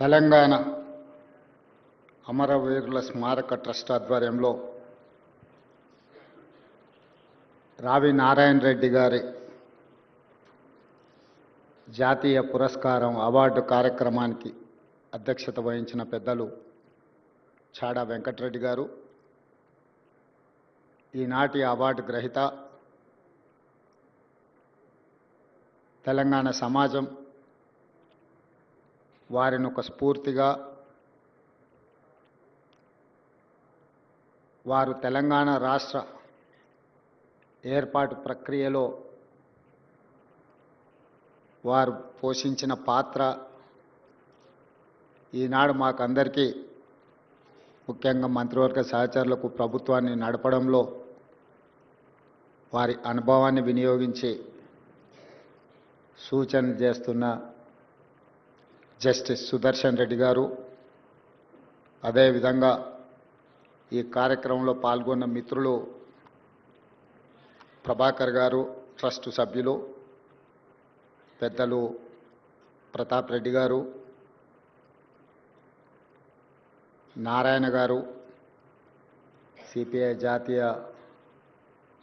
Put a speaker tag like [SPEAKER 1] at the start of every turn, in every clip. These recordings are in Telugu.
[SPEAKER 1] తెలంగాణ అమరవీరుల స్మారక ట్రస్ట్ ఆధ్వర్యంలో రావి నారాయణ రెడ్డి గారి జాతీయ పురస్కారం అవార్డు కార్యక్రమానికి అధ్యక్షత వహించిన పెద్దలు చాడా వెంకటరెడ్డి గారు, ఈనాటి అవార్డు గ్రహీత తెలంగాణ సమాజం వారిని ఒక స్ఫూర్తిగా, వారు తెలంగాణ రాష్ట్ర ఏర్పాటు ప్రక్రియలో వారు పోషించిన పాత్ర ఈనాడు మాకందరికీ, ముఖ్యంగా మంత్రివర్గ సహచరులకు ప్రభుత్వాన్ని నడపడంలో వారి అనుభవాన్ని వినియోగించి సూచనలు చేస్తున్న జస్టిస్ సుదర్శన్ రెడ్డి గారు, అదేవిధంగా ఈ కార్యక్రమంలో పాల్గొన్న మిత్రులు ప్రభాకర్ గారు, ట్రస్టు సభ్యులు పెద్దలు ప్రతాప్ రెడ్డి గారు, నారాయణ గారు, సిపిఐ జాతీయ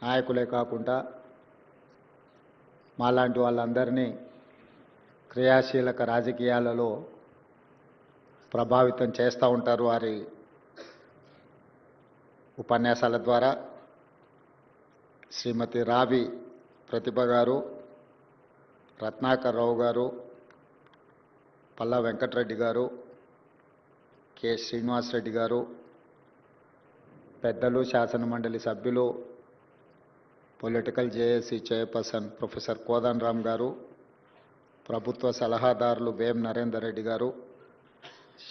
[SPEAKER 1] నాయకులే కాకుండా మాలాంటి వాళ్ళందరినీ క్రియాశీలక రాజకీయాలలో ప్రభావితం చేస్తూ ఉంటారు వారి ఉపన్యాసాల ద్వారా. శ్రీమతి రావి ప్రతిభ గారు, రత్నాకర్ రావు గారు, పల్లా వెంకటరెడ్డి గారు, కె శ్రీనివాసరెడ్డి గారు, పెద్దలు శాసనమండలి సభ్యులు, political JAC chairperson professor Kodandaram గారు, ప్రభుత్వ సలహాదారులు వేం నరేందర్ రెడ్డి గారు,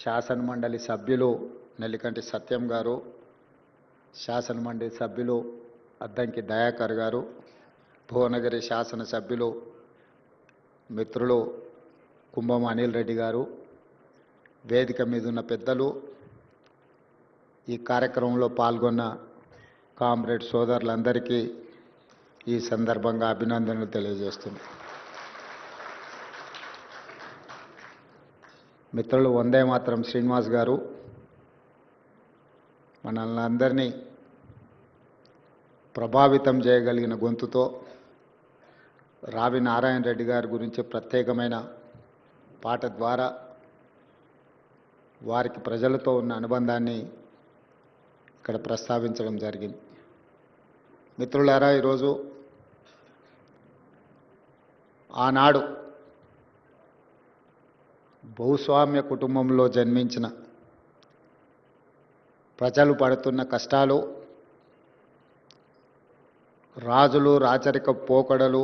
[SPEAKER 1] శాసనమండలి సభ్యులు నెల్లికంటి సత్యం గారు, శాసనమండలి సభ్యులు అద్దంకి దయాకర్ గారు, భువనగిరి శాసనసభ్యులు మిత్రులు కుంభం అనిల్ రెడ్డి గారు, వేదిక మీద ఉన్న పెద్దలు, ఈ కార్యక్రమంలో పాల్గొన్న కామ్రేడ్ సోదరులందరికీ ఈ సందర్భంగా అభినందనలు తెలియజేస్తున్నాను. మిత్రులు వందే మాత్రం శ్రీనివాస్ గారు మనల్ని అందరినీ ప్రభావితం చేయగలిగిన గొంతుతో రావి నారాయణ రెడ్డి గారి గురించి ప్రత్యేకమైన పాట ద్వారా వారికి ప్రజలతో ఉన్న అనుబంధాన్ని ఇక్కడ ప్రస్తావించడం జరిగింది. మిత్రులారా, ఈరోజు ఆనాడు భూస్వామ్య కుటుంబంలో జన్మించిన ప్రజలు పడుతున్న కష్టాలు, రాజులు రాచరిక పోకడలు,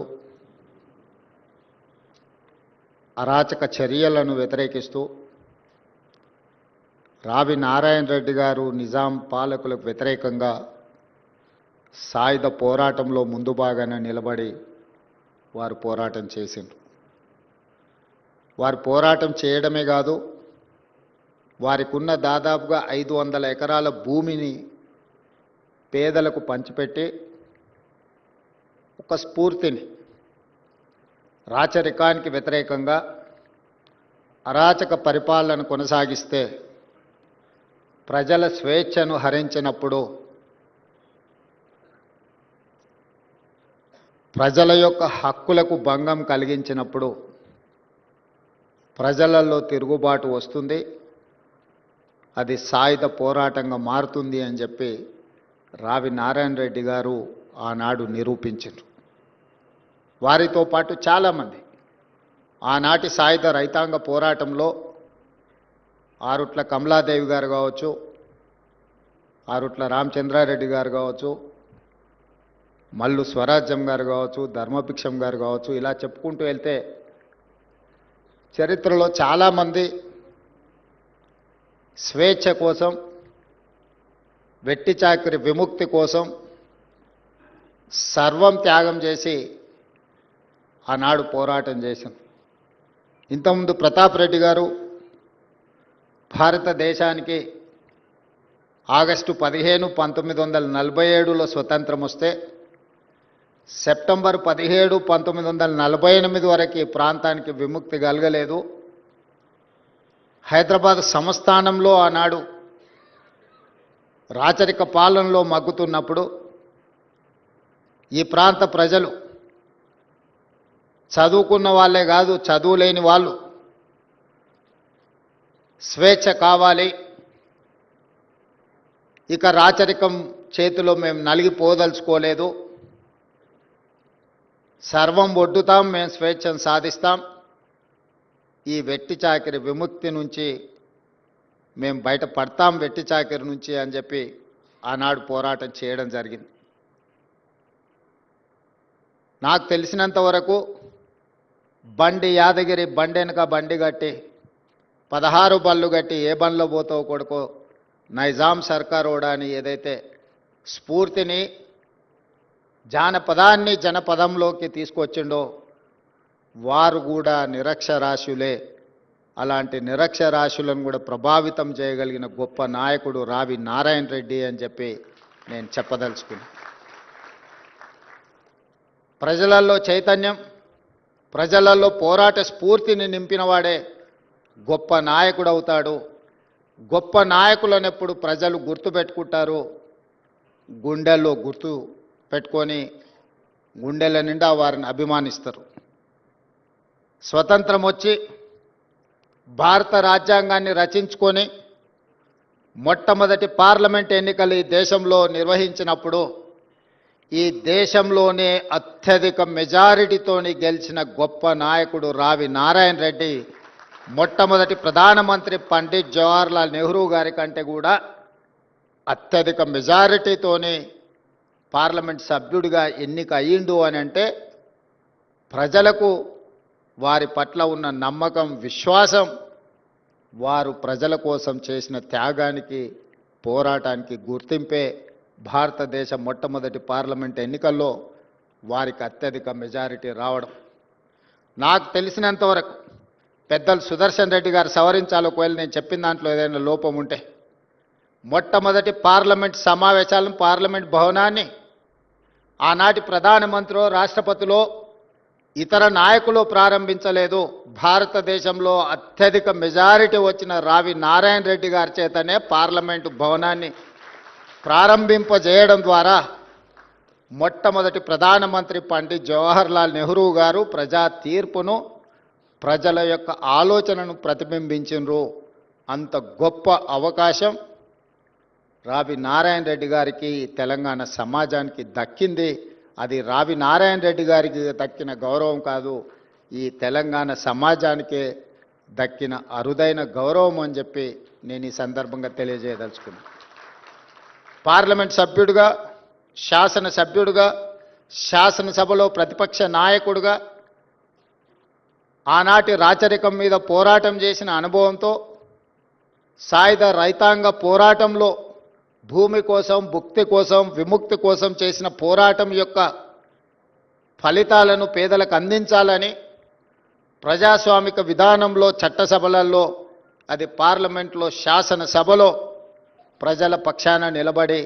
[SPEAKER 1] అరాచక చర్యలను వ్యతిరేకిస్తూ రావి నారాయణ రెడ్డి గారు నిజాం పాలకులకు వ్యతిరేకంగా సాయుధ పోరాటంలో ముందు భాగాన నిలబడి వారు పోరాటం చేసిండ్రు. వారు పోరాటం చేయడమే కాదు, వారికి ఉన్న దాదాపుగా 500 ఎకరాల భూమిని పేదలకు పంచిపెట్టి ఒక స్ఫూర్తిని, రాచరికానికి వ్యతిరేకంగా అరాచక పరిపాలన కొనసాగిస్తే ప్రజల స్వేచ్ఛను హరించినప్పుడు, ప్రజల యొక్క హక్కులకు భంగం కలిగించినప్పుడు ప్రజలలో తిరుగుబాటు వస్తుంది, అది సాయుధ పోరాటంగా మారుతుంది అని చెప్పి రావి నారాయణ రెడ్డి గారు ఆనాడు నిరూపించారు. వారితో పాటు చాలామంది ఆనాటి సాయుధ రైతాంగ పోరాటంలో ఆరుట్ల కమలాదేవి గారు కావచ్చు, ఆరుట్ల రామచంద్రారెడ్డి గారు కావచ్చు, మల్లు స్వరాజ్యం గారు కావచ్చు, ధర్మభిక్షం గారు కావచ్చు, ఇలా చెప్పుకుంటూ వెళ్తే చరిత్రలో చాలామంది స్వేచ్ఛ కోసం, వెట్టి చాకిరి విముక్తి కోసం సర్వం త్యాగం చేసి ఆనాడు పోరాటం చేశాం. ఇంతకుముందు ప్రతాప్ రెడ్డి గారు భారతదేశానికి ఆగస్టు 15, 1947లో స్వతంత్రం వస్తే సెప్టెంబర్ 17, 1948 వరకు ఈ ప్రాంతానికి విముక్తి కలగలేదు. హైదరాబాద్ సంస్థానంలో ఆనాడు రాచరిక పాలనలో మగ్గుతున్నప్పుడు ఈ ప్రాంత ప్రజలు చదువుకున్న వాళ్ళే కాదు, చదువులేని వాళ్ళు స్వేచ్ఛ కావాలి, ఇక రాచరికం చేతిలో మేము నలిగిపోదలుచుకోలేదు, సర్వం ఒడ్డుతాం, మేము స్వేచ్ఛను సాధిస్తాం, ఈ వెట్టి చాకిరి విముక్తి నుంచి మేము బయటపడతాం, వెట్టి చాకిరి నుంచి అని చెప్పి ఆనాడు పోరాటం చేయడం జరిగింది. నాకు తెలిసినంత వరకు బండి యాదగిరి బండి వెనక బండి కట్టి 16 బళ్ళు కట్టి ఏ బండ్లో పోతావు కొడుకో నైజాం సర్కారోడా అని ఏదైతే స్ఫూర్తిని జానపదాన్ని జనపదంలోకి తీసుకొచ్చిండో వారు కూడా నిరక్షరాస్యులే. అలాంటి నిరక్షరాస్యులను కూడా ప్రభావితం చేయగలిగిన గొప్ప నాయకుడు రావి నారాయణ రెడ్డి అని చెప్పి నేను చెప్పదలుచుకున్నాను. ప్రజలలో చైతన్యం, ప్రజలలో పోరాట స్ఫూర్తిని నింపినవాడే గొప్ప నాయకుడు అవుతాడు. గొప్ప నాయకులను ఎప్పుడు ప్రజలు గుర్తుపెట్టుకుంటారు, గుండెల్లో గుర్తు పెట్టుకొని గుండెల నిండా వారిని అభిమానిస్తారు. స్వతంత్రం వచ్చి భారత రాజ్యాంగాన్ని రచించుకొని మొట్టమొదటి పార్లమెంట్ ఎన్నికలు ఈ దేశంలో నిర్వహించినప్పుడు ఈ దేశంలోనే అత్యధిక మెజారిటీతోని గెలిచిన గొప్ప నాయకుడు రావి నారాయణ రెడ్డి మొట్టమొదటి ప్రధానమంత్రి పండిట్ జవహర్లాల్ నెహ్రూ గారి కంటే కూడా అత్యధిక మెజారిటీతోని పార్లమెంట్ సభ్యుడిగా ఎన్నిక అయ్యిండు అని అంటే ప్రజలకు వారి పట్ల ఉన్న నమ్మకం, విశ్వాసం, వారు ప్రజల కోసం చేసిన త్యాగానికి, పోరాటానికి గుర్తింపే భారతదేశ మొట్టమొదటి పార్లమెంట్ ఎన్నికల్లో వారికి అత్యధిక మెజారిటీ రావడం. నాకు తెలిసినంతవరకు పెద్దలు సుదర్శన్ రెడ్డి గారు సవరించాలి ఒకవేళ నేను చెప్పిన దాంట్లో ఏదైనా లోపం ఉంటే, మొట్టమొదటి పార్లమెంట్ సమావేశాలను, పార్లమెంట్ భవనాన్ని ఆనాటి ప్రధానమంత్రిలో, రాష్ట్రపతిలో, ఇతర నాయకులు ప్రారంభించలేదు. భారతదేశంలో అత్యధిక మెజారిటీ వచ్చిన రావి నారాయణ రెడ్డి గారి చేతనే పార్లమెంటు భవనాన్ని ప్రారంభింపజేయడం ద్వారా మొట్టమొదటి ప్రధానమంత్రి పండిట్ జవహర్లాల్ నెహ్రూ గారు ప్రజా తీర్పును, ప్రజల యొక్క ఆలోచనను ప్రతిబింబించినరు. అంత గొప్ప అవకాశం రావి నారాయణ రెడ్డి గారికి, తెలంగాణ సమాజానికి దక్కింది. అది రావి నారాయణ రెడ్డి గారికి దక్కిన గౌరవం కాదు, ఈ తెలంగాణ సమాజానికే దక్కిన అరుదైన గౌరవం అని చెప్పి నేను ఈ సందర్భంగా తెలియజేయదలుచుకున్నాను. పార్లమెంట్ సభ్యుడిగా, శాసనసభ్యుడిగా, శాసనసభలో ప్రతిపక్ష నాయకుడిగా ఆనాటి రాచరికం మీద పోరాటం చేసిన అనుభవంతో, సాయుధ రైతాంగ పోరాటంలో భూమి కోసం, భుక్తి కోసం, విముక్తి కోసం చేసిన పోరాటం యొక్క ఫలితాలను పేదలకు అందించాలని ప్రజాస్వామిక విధానంలో, చట్టసభలలో, అది పార్లమెంట్లో, శాసనసభలో ప్రజల పక్షాన నిలబడి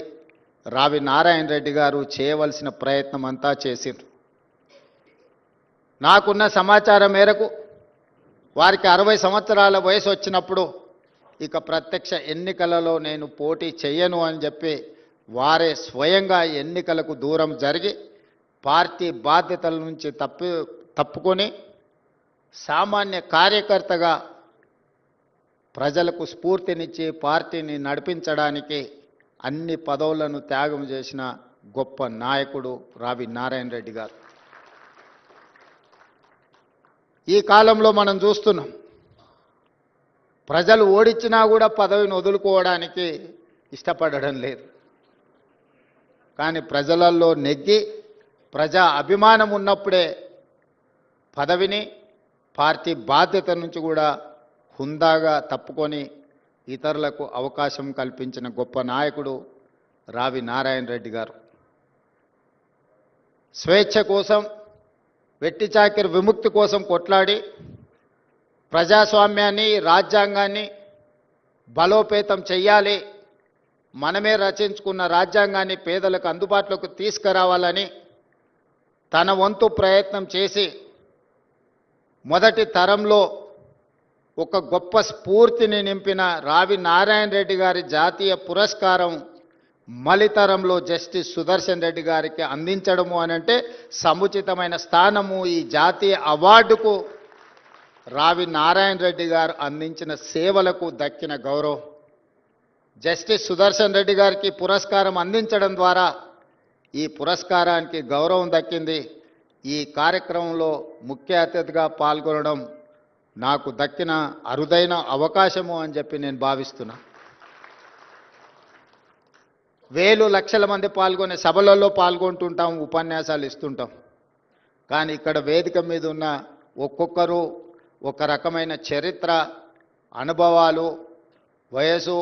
[SPEAKER 1] రావి నారాయణ రెడ్డి గారు చేయవలసిన ప్రయత్నం అంతా చేసిండ్రు. నాకున్న సమాచారం మేరకు వారికి 60 సంవత్సరాల వయసు వచ్చినప్పుడు ఇక ప్రత్యక్ష ఎన్నికలలో నేను పోటీ చెయ్యను అని చెప్పి వారే స్వయంగా ఎన్నికలకు దూరం జరిగి పార్టీ బాధ్యతల నుంచి తప్పుకొని సామాన్య కార్యకర్తగా ప్రజలకు స్ఫూర్తినిచ్చి పార్టీని నడిపించడానికి అన్ని పదవులను త్యాగం చేసిన గొప్ప నాయకుడు రావి నారాయణ రెడ్డి గారు. ఈ కాలంలో మనం చూస్తున్నాం, ప్రజలు ఓడించినా కూడా పదవిని వదులుకోవడానికి ఇష్టపడడం లేదు. కానీ ప్రజలలో నెగ్గి ప్రజా అభిమానం ఉన్నప్పుడే పదవిని, పార్టీ బాధ్యత నుంచి కూడా హుందాగా తప్పుకొని ఇతరులకు అవకాశం కల్పించిన గొప్ప నాయకుడు రావి నారాయణ రెడ్డి గారు. స్వేచ్ఛ కోసం, వెట్టి చాకిరి విముక్తి కోసం కొట్లాడి ప్రజాస్వామ్యాన్ని, రాజ్యాంగాన్ని బలోపేతం చెయ్యాలి, మనమే రచించుకున్న రాజ్యాంగాన్ని పేదలకు అందుబాటులోకి తీసుకురావాలని తన వంతు ప్రయత్నం చేసి మొదటి తరంలో ఒక గొప్ప స్ఫూర్తిని నింపిన రావి నారాయణ రెడ్డి గారి జాతీయ పురస్కారం మలితరంలో జస్టిస్ సుదర్శన్ రెడ్డి గారికి అందించడము అనంటే సముచితమైన స్థానము ఈ జాతీయ అవార్డుకు రావి నారాయణ రెడ్డి గారు అందించిన సేవలకు దక్కిన గౌరవం. జస్టిస్ సుదర్శన్ రెడ్డి గారికి పురస్కారం అందించడం ద్వారా ఈ పురస్కారానికి గౌరవం దక్కింది. ఈ కార్యక్రమంలో ముఖ్య అతిథిగా పాల్గొనడం నాకు దక్కిన అరుదైన అవకాశము అని చెప్పి నేను భావిస్తున్నా. వేలు లక్షల మంది పాల్గొనే సభలలో పాల్గొంటుంటాం, ఉపన్యాసాలు ఇస్తుంటాం. కానీ ఇక్కడ వేదిక మీద ఉన్న ఒక్కొక్కరు ఒక రకమైన చరిత్ర, అనుభవాలు, వయసు,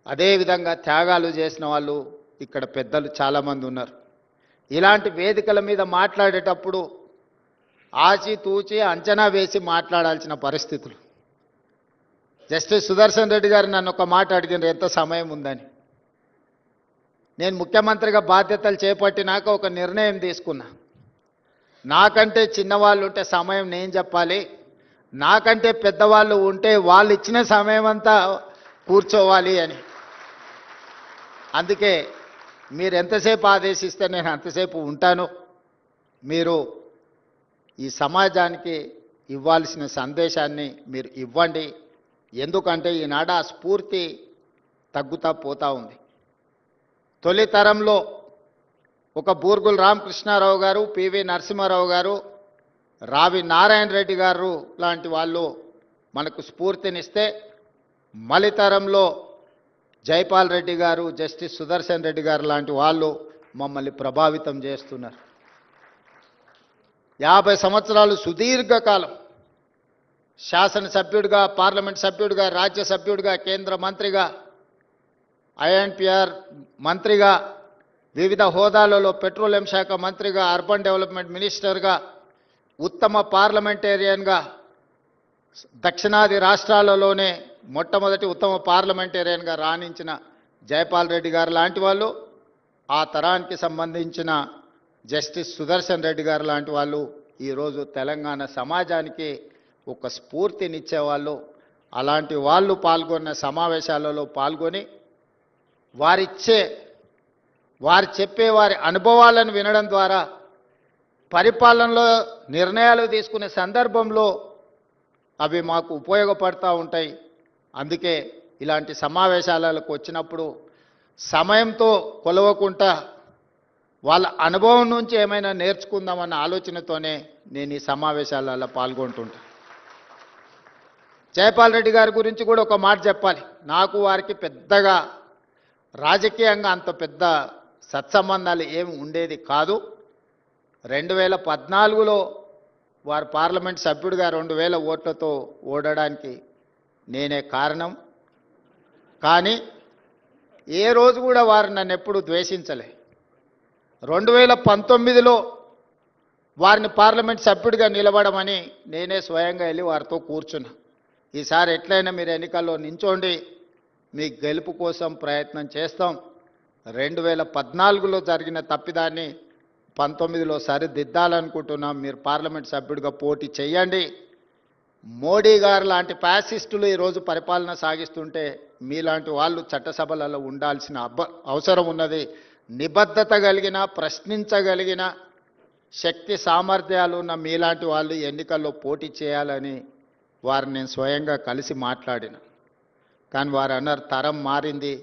[SPEAKER 1] అదేవిధంగా త్యాగాలు చేసిన వాళ్ళు ఇక్కడ పెద్దలు చాలామంది ఉన్నారు. ఇలాంటి వేదికల మీద మాట్లాడేటప్పుడు ఆచితూచి అంచనా వేసి మాట్లాడాల్సిన పరిస్థితులు. జస్టిస్ సుదర్శన్ రెడ్డి గారు నన్ను ఒక మాట అడిగినారు, ఎంత సమయం ఉందని. నేను ముఖ్యమంత్రిగా బాధ్యతలు చేపట్టినాక ఒక నిర్ణయం తీసుకున్నా. నాకంటే చిన్నవాళ్ళు ఉంటే సమయం నేను చెప్పాలి, నాకంటే పెద్దవాళ్ళు ఉంటే వాళ్ళు ఇచ్చిన సమయం అంతా కూర్చోవాలి అని. అందుకే మీరు ఎంతసేపు ఆదేశిస్తే నేను అంతసేపు ఉంటాను. మీరు ఈ సమాజానికి ఇవ్వాల్సిన సందేశాన్ని మీరు ఇవ్వండి. ఎందుకంటే ఈనాడు ఆ స్ఫూర్తి తగ్గుతా పోతూ ఉంది. తొలి తరంలో ఒక బూర్గుల రామకృష్ణారావు గారు, పివి నరసింహారావు గారు, రావి నారాయణ రెడ్డి గారు లాంటి వాళ్ళు మనకు స్ఫూర్తినిస్తే, మలితరంలో జైపాల్ రెడ్డి గారు, జస్టిస్ సుదర్శన్ రెడ్డి గారు లాంటి వాళ్ళు మమ్మల్ని ప్రభావితం చేస్తున్నారు. 50 సంవత్సరాలు సుదీర్ఘకాలం శాసనసభ్యుడిగా, పార్లమెంట్ సభ్యుడిగా, రాజ్యసభ్యుడిగా, కేంద్ర మంత్రిగా, ఐఎన్పిఆర్ మంత్రిగా, వివిధ హోదాలలో పెట్రోలియం శాఖ మంత్రిగా, అర్బన్ డెవలప్మెంట్ మినిస్టర్గా, ఉత్తమ పార్లమెంటేరియన్గా, దక్షిణాది రాష్ట్రాలలోనే మొట్టమొదటి ఉత్తమ పార్లమెంటేరియన్గా రాణించిన జైపాల్ రెడ్డి గారు లాంటి వాళ్ళు, ఆ తరానికి సంబంధించిన జస్టిస్ సుదర్శన్ రెడ్డి గారు లాంటి వాళ్ళు ఈరోజు తెలంగాణ సమాజానికి ఒక స్ఫూర్తినిచ్చేవాళ్ళు. అలాంటి వాళ్ళు పాల్గొన్న సమావేశాలలో పాల్గొని వారు చెప్పే వారి అనుభవాలను వినడం ద్వారా పరిపాలనలో నిర్ణయాలు తీసుకునే సందర్భంలో అవి మాకు ఉపయోగపడుతూ ఉంటాయి. అందుకే ఇలాంటి సమావేశాలకు వచ్చినప్పుడు సమయంతో కొలవకుండా వాళ్ళ అనుభవం నుంచి ఏమైనా నేర్చుకుందామన్న ఆలోచనతోనే నేను ఈ సమావేశాలలో పాల్గొంటుంటా. జైపాల్ రెడ్డి గారి గురించి కూడా ఒక మాట చెప్పాలి. నాకు వారికి పెద్దగా రాజకీయంగా అంత పెద్ద సత్సంబంధాలు ఏమి ఉండేది కాదు. 2014లో వారు పార్లమెంట్ సభ్యుడిగా 2000 ఓట్లతో ఓడడానికి నేనే కారణం. కానీ ఏ రోజు కూడా వారు నన్ను ఎప్పుడు ద్వేషించలే. 2019లో వారిని పార్లమెంట్ సభ్యుడిగా నిలబడమని నేనే స్వయంగా వెళ్ళి వారితో కూర్చున్నా. ఈసారి ఎట్లయినా మీరు ఎన్నికల్లో నించోండి, మీ గెలుపు కోసం ప్రయత్నం చేస్తాం. 2014లో జరిగిన తప్పిదాన్ని 19లో సరిదిద్దాలనుకుంటున్నాం. మీరు పార్లమెంట్ సభ్యుడిగా పోటీ చేయండి. మోడీ గారు లాంటి ఫ్యాసిస్టులు ఈరోజు పరిపాలన సాగిస్తుంటే మీలాంటి వాళ్ళు చట్టసభలలో ఉండాల్సిన అవసరం ఉన్నది. నిబద్ధత కలిగిన, ప్రశ్నించగలిగిన శక్తి సామర్థ్యాలు ఉన్న మీలాంటి వాళ్ళు ఎన్నికల్లో పోటీ చేయాలని వారిని నేను స్వయంగా కలిసి మాట్లాడిన. కానీ వారు అన్నారు, తరం మారింది,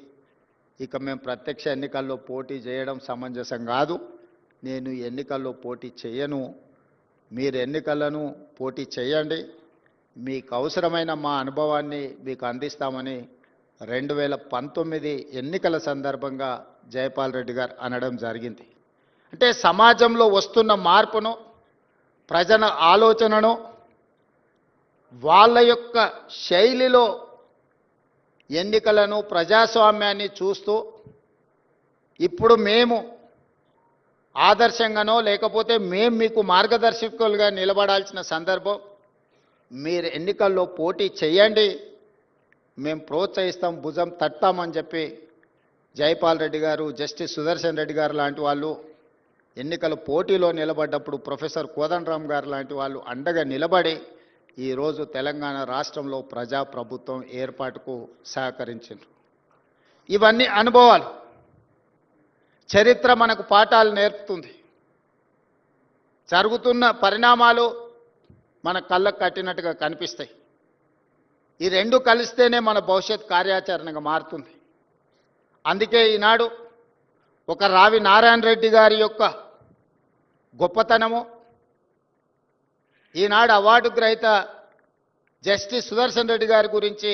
[SPEAKER 1] ఇక మేము ప్రత్యక్ష ఎన్నికల్లో పోటీ చేయడం సమంజసం కాదు, నేను ఎన్నికల్లో పోటీ చేయను, మీరు ఎన్నికలను పోటీ చేయండి, మీకు అవసరమైన మా అనుభవాన్ని మీకు అందిస్తామని 2019 ఎన్నికల సందర్భంగా జైపాల్ రెడ్డి గారు అనడం జరిగింది. అంటే సమాజంలో వస్తున్న మార్పును, ప్రజల ఆలోచనను వాళ్ళ యొక్క శైలిలో ఎన్నికలను, ప్రజాస్వామ్యాన్ని చూస్తూ ఇప్పుడు మేము ఆదర్శంగానో లేకపోతే మేము మీకు మార్గదర్శకులుగా నిలబడాల్సిన సందర్భం. మీరు ఎన్నికల్లో పోటీ చేయండి, మేము ప్రోత్సహిస్తాం, భుజం తట్టామని చెప్పి జైపాల్ రెడ్డి గారు, జస్టిస్ సుదర్శన్ రెడ్డి గారు లాంటి వాళ్ళు ఎన్నికల పోటీలో నిలబడ్డప్పుడు ప్రొఫెసర్ కోదండరామ్ గారు లాంటి వాళ్ళు అండగా నిలబడి ఈరోజు తెలంగాణ రాష్ట్రంలో ప్రజాప్రభుత్వం ఏర్పాటుకు సహకరించారు. ఇవన్నీ అనుభవాలు, చరిత్ర మనకు పాఠాలు నేర్పుతుంది. జరుగుతున్న పరిణామాలు మన కళ్ళకు కట్టినట్టుగా కనిపిస్తాయి. ఈ రెండు కలిస్తేనే మన భవిష్యత్ కార్యాచరణగా మారుతుంది. అందుకే ఈనాడు ఒక రావి నారాయణ రెడ్డి గారి యొక్క గొప్పతనము, ఈనాడు అవార్డు గ్రహీత జస్టిస్ సుదర్శన్ రెడ్డి గారి గురించి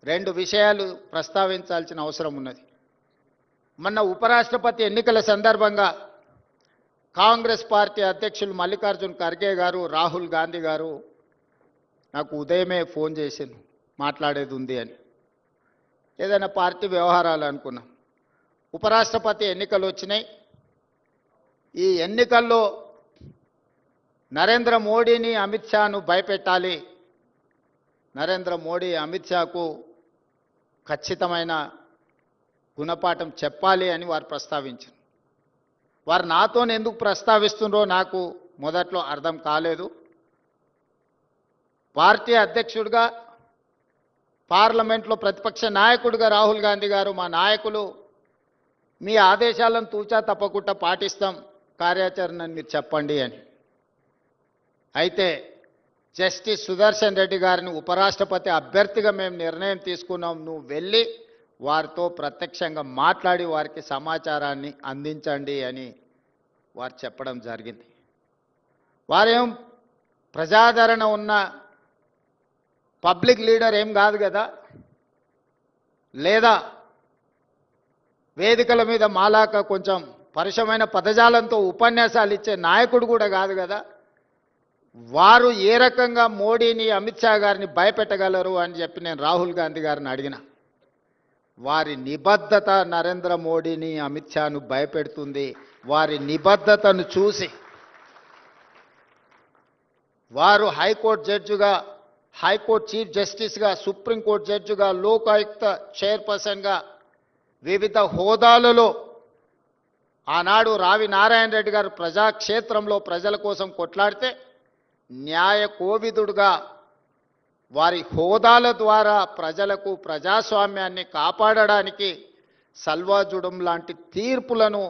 [SPEAKER 1] రెండు విషయాలు ప్రస్తావించాల్సిన అవసరం ఉన్నది. మొన్న ఉపరాష్ట్రపతి ఎన్నికల సందర్భంగా కాంగ్రెస్ పార్టీ అధ్యక్షులు మల్లికార్జున్ ఖర్గే గారు, రాహుల్ గాంధీ గారు నాకు ఉదయమే ఫోన్ చేసింది, మాట్లాడేది ఉంది అని. ఏదైనా పార్టీ వ్యవహారాలు అనుకున్నాం. ఉపరాష్ట్రపతి ఎన్నికలు వచ్చినాయి. ఈ ఎన్నికల్లో నరేంద్ర మోడీని, అమిత్ షాను భయపెట్టాలి, నరేంద్ర మోడీ అమిత్ షాకు ఖచ్చితమైన గుణపాఠం చెప్పాలి అని వారు ప్రస్తావించారు. వారు నాతో ఎందుకు ప్రస్తావిస్తున్నారో నాకు మొదట్లో అర్థం కాలేదు. పార్టీ అధ్యక్షుడిగా, పార్లమెంట్లో ప్రతిపక్ష నాయకుడిగా రాహుల్ గాంధీ గారు, మా నాయకులు మీ ఆదేశాలను తూచా తప్పకుండా పాటిస్తాం, కార్యాచరణను మీరు చెప్పండి అని. అయితే జస్టిస్ సుదర్శన్ రెడ్డి గారిని ఉపరాష్ట్రపతి అభ్యర్థిగా మేము నిర్ణయం తీసుకున్నాం, నువ్వు వెళ్ళి వారితో ప్రత్యక్షంగా మాట్లాడి వారికి సమాచారాన్ని అందించండి అని వారు చెప్పడం జరిగింది. వారేం ప్రజాదరణ ఉన్న పబ్లిక్ లీడర్ ఏం కాదు కదా, లేదా వేదికల మీద మాలాక కొంచెం పరుషమైన పదజాలంతో ఉపన్యాసాలు ఇచ్చే నాయకుడు కూడా కాదు కదా. వారు ఏ రకంగా మోడీని, అమిత్ షా గారిని భయపెట్టగలరు అని చెప్పి నేను రాహుల్ గాంధీ గారిని అడిగిన. వారి నిబద్ధత నరేంద్ర మోడీని, అమిత్ షాను భయపెడుతుంది. వారి నిబద్ధతను చూసి వారు హైకోర్టు జడ్జిగా, హైకోర్టు చీఫ్ జస్టిస్గా, సుప్రీంకోర్టు జడ్జిగా, లోకాయుక్త చైర్పర్సన్గా వివిధ హోదాలలో ఆనాడు రావి నారాయణ రెడ్డి గారు ప్రజాక్షేత్రంలో ప్రజల కోసం కొట్లాడితే న్యాయ కోవిదుడుగా వారి హోదాల ద్వారా ప్రజలకు ప్రజాస్వామ్యాన్ని కాపాడడానికి సల్వాజుడం లాంటి తీర్పులను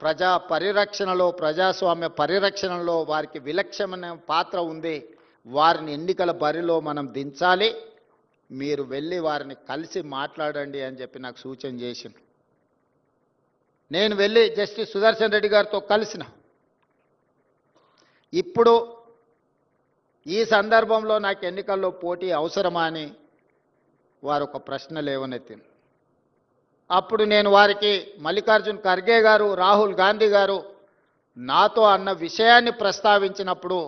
[SPEAKER 1] ప్రజా పరిరక్షణలో, ప్రజాస్వామ్య పరిరక్షణలో వారికి విలక్షణమైన పాత్ర ఉంది. వారిని ఎన్నికల బరిలో మనం దించాలి, మీరు వెళ్ళి వారిని కలిసి మాట్లాడండి అని చెప్పి నాకు సూచన చేసింది. నేను వెళ్ళి జస్టిస్ సుదర్శన్ రెడ్డి గారితో కలిసిన. ఇప్పుడు ఈ సందర్భంలో నాకు ఎన్నికల్లో పోటీ అవసరమా అని వారు ఒక ప్రశ్న లేవనెత్తింది. అప్పుడు నేను వారికి మల్లికార్జున్ ఖర్గే గారు, రాహుల్ గాంధీ గారు నాతో అన్న విషయాన్ని ప్రస్తావించినప్పుడు,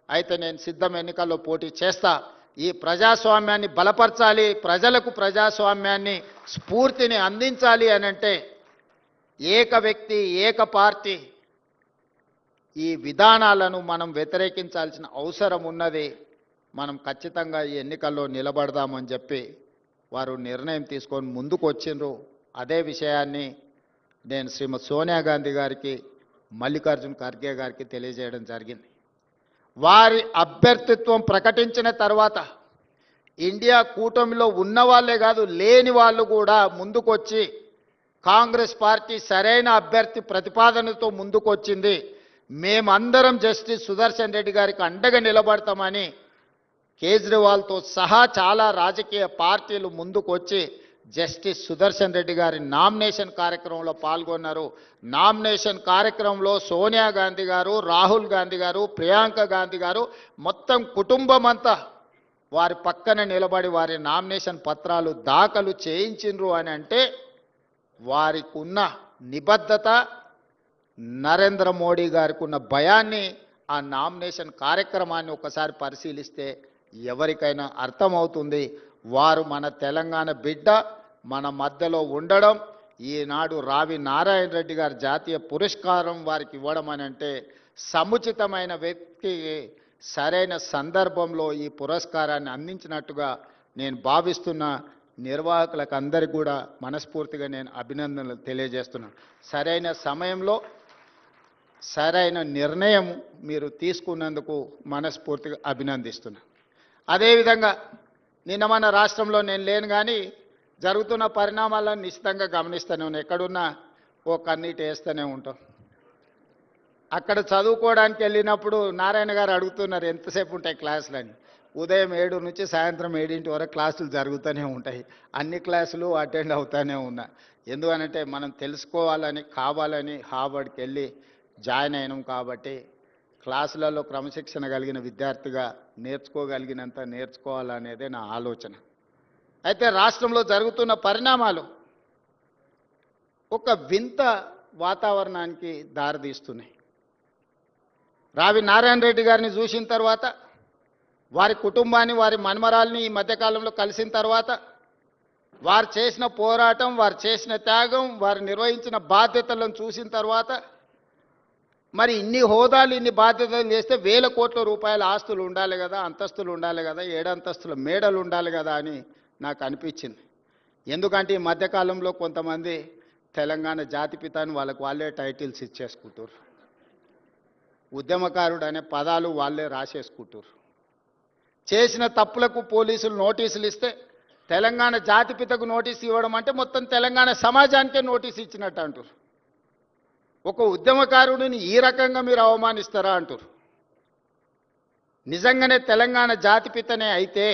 [SPEAKER 1] అయితే నేను సిద్ధం, ఎన్నికల్లో పోటీ చేస్తా, ఈ ప్రజాస్వామ్యాన్ని బలపరచాలి, ప్రజలకు ప్రజాస్వామ్యాన్ని స్ఫూర్తిని అందించాలి అని అంటే ఏక వ్యక్తి, ఏక పార్టీ ఈ విధానాలను మనం వ్యతిరేకించాల్సిన అవసరం ఉన్నది. మనం ఖచ్చితంగా ఈ ఎన్నికల్లో నిలబడదామని చెప్పి వారు నిర్ణయం తీసుకొని ముందుకు వచ్చిండ్రు. అదే విషయాన్ని నేను శ్రీమతి సోనియా గాంధీ గారికి, మల్లికార్జున్ ఖర్గే గారికి తెలియజేయడం జరిగింది. వారి అభ్యర్థిత్వం ప్రకటించిన తర్వాత ఇండియా కూటమిలో ఉన్న వాళ్ళే కాదు, లేని వాళ్ళు కూడా ముందుకొచ్చి కాంగ్రెస్ పార్టీ సరైన అభ్యర్థి ప్రతిపాదనతో ముందుకొచ్చింది, మేమందరం జస్టిస్ సుదర్శన్ రెడ్డి గారికి అండగా నిలబడతామని కేజ్రీవాల్తో సహా చాలా రాజకీయ పార్టీలు ముందుకొచ్చి జస్టిస్ సుదర్శన్ రెడ్డి గారి నామినేషన్ కార్యక్రమంలో పాల్గొన్నారు. నామినేషన్ కార్యక్రమంలో సోనియా గాంధీ గారు, రాహుల్ గాంధీ గారు, ప్రియాంక గాంధీ గారు మొత్తం కుటుంబం అంతా వారి పక్కన నిలబడి వారి నామినేషన్ పత్రాలు దాఖలు చేయించిండ్రు అని అంటే వారికి ఉన్న నిబద్ధత, నరేంద్ర మోడీ గారికి ఉన్న భయాన్ని ఆ నామినేషన్ కార్యక్రమాన్ని ఒకసారి పరిశీలిస్తే ఎవరికైనా అర్థమవుతుంది. వారు మన తెలంగాణ బిడ్డ, మన మధ్యలో ఉండడం, ఈనాడు రావి నారాయణ రెడ్డి గారి జాతీయ పురస్కారం వారికి ఇవ్వడం అని అంటే సముచితమైన వ్యక్తి సరైన సందర్భంలో ఈ పురస్కారాన్ని అందించినట్టుగా నేను భావిస్తున్న నిర్వాహకులకు అందరికీ కూడా మనస్ఫూర్తిగా నేను అభినందనలు తెలియజేస్తున్నాను. సరైన సమయంలో సరైన నిర్ణయం మీరు తీసుకున్నందుకు మనస్ఫూర్తిగా అభినందిస్తున్నా. అదేవిధంగా నిన్న మన రాష్ట్రంలో నేను లేను కానీ జరుగుతున్న పరిణామాలను నిశ్చితంగా గమనిస్తూనే ఉన్నాను. ఎక్కడున్నా ఓ కన్నీటి వేస్తూనే ఉంటాం. అక్కడ చదువుకోవడానికి వెళ్ళినప్పుడు నారాయణ గారు అడుగుతున్నారు ఎంతసేపు ఉంటాయి క్లాసులని. ఉదయం 7 నుంచి సాయంత్రం 7 వరకు క్లాసులు జరుగుతూనే ఉంటాయి. అన్ని క్లాసులు అటెండ్ అవుతూనే ఉన్నా. ఎందుకనంటే మనం తెలుసుకోవాలని కావాలని హార్వర్డ్కి వెళ్ళి జాయిన్ అయినాం కాబట్టి క్లాసులలో క్రమశిక్షణ కలిగిన విద్యార్థిగా నేర్చుకోగలిగినంత నేర్చుకోవాలనేదే నా ఆలోచన. అయితే రాష్ట్రంలో జరుగుతున్న పరిణామాలు ఒక వింత వాతావరణానికి దారితీస్తున్నాయి. రావి నారాయణ రెడ్డి గారిని చూసిన తర్వాత, వారి కుటుంబాన్ని వారి మన్మరాల్ని ఈ మధ్యకాలంలో కలిసిన తర్వాత, వారు చేసిన పోరాటం, వారు చేసిన త్యాగం, వారు నిర్వహించిన బాధ్యతలను చూసిన తర్వాత, మరి ఇన్ని హోదాలు ఇన్ని బాధ్యతలు చేస్తే వేల కోట్ల రూపాయల ఆస్తులు ఉండాలి కదా, అంతస్తులు ఉండాలి కదా, 7 అంతస్తుల మేడలు ఉండాలి కదా అని నాకు అనిపించింది. ఎందుకంటే ఈ మధ్యకాలంలో కొంతమంది తెలంగాణ జాతిపిత అని వాళ్ళే టైటిల్స్ ఇచ్చేసుకుంటారు. ఉద్యమకారుడు అనే పదాలు వాళ్ళే రాసేసుకుంటారు. చేసిన తప్పులకు పోలీసులు నోటీసులు ఇస్తే తెలంగాణ జాతిపితకు నోటీసు ఇవ్వడం అంటే మొత్తం తెలంగాణ సమాజానికే నోటీసు ఇచ్చినట్టు అంటారు. ఒక ఉద్యమకారుడిని ఈ రకంగా మీరు అవమానిస్తారా అంటారు. నిజంగానే తెలంగాణ జాతిపితనే అయితే